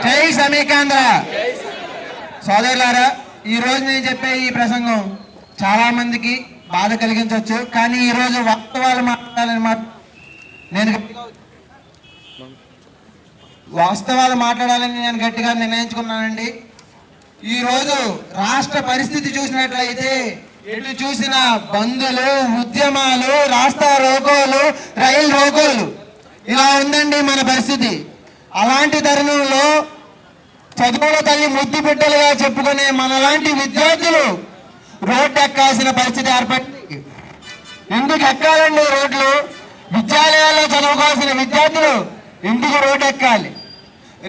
జై సమీకాంధ్ర. సోదరులారా, ఈ రోజు నేను చెప్పే ఈ ప్రసంగం చాలా మందికి బాధ కలిగించవచ్చు, కానీ ఈ రోజు వాస్తవాలు మాట్లాడాలని నేను గట్టిగా నిర్ణయించుకున్నానండి. ఈ రోజు రాష్ట్ర పరిస్థితి చూసినట్లయితే ఎటు చూసిన బందులు, ఉద్యమాలు, రాస్తా రోకోలు, రైలు రోకోలు, ఇలా ఉందండి మన పరిస్థితి. అలాంటి తరుణంలో చదువుల తల్లి ముద్దు బిడ్డలుగా చెప్పుకునే మనలాంటి విద్యార్థులు రోడ్డు ఎక్కాల్సిన పరిస్థితి ఏర్పడింది. ఎందుకు ఎక్కాలండి రోడ్లు? విద్యాలయాల్లో చదువుకోవాల్సిన విద్యార్థులు ఎందుకు రోడ్డు ఎక్కాలి?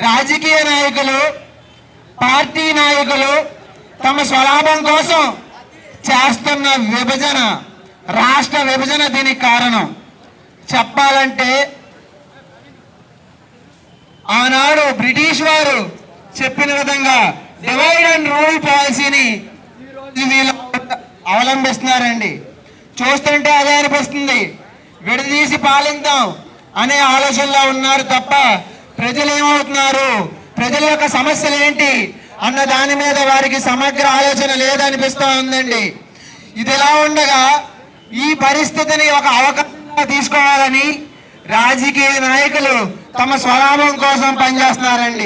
రాజకీయ నాయకులు, పార్టీ నాయకులు తమ స్వలాభం కోసం చేస్తున్న విభజన, రాష్ట్ర విభజన దీనికి కారణం. చెప్పాలంటే ఆనాడు బ్రిటిష్ వారు చెప్పిన విధంగా డివైడ్ అండ్ రూల్ పాలసీని వీళ్ళు అవలంబిస్తున్నారండి. చూస్తుంటే అదే అనిపిస్తుంది, విడదీసి పాలిద్దాం అనే ఆలోచనలో ఉన్నారు తప్ప ప్రజలు ఏమవుతున్నారు, ప్రజల యొక్క సమస్యలు ఏంటి అన్న దాని మీద వారికి సమగ్ర ఆలోచన లేదనిపిస్తూ ఉందండి. ఇదిలా ఉండగా ఈ పరిస్థితిని ఒక అవకాశంగా తీసుకోవాలని రాజకీయ నాయకులు తమ స్వలాభం కోసం పనిచేస్తున్నారండి.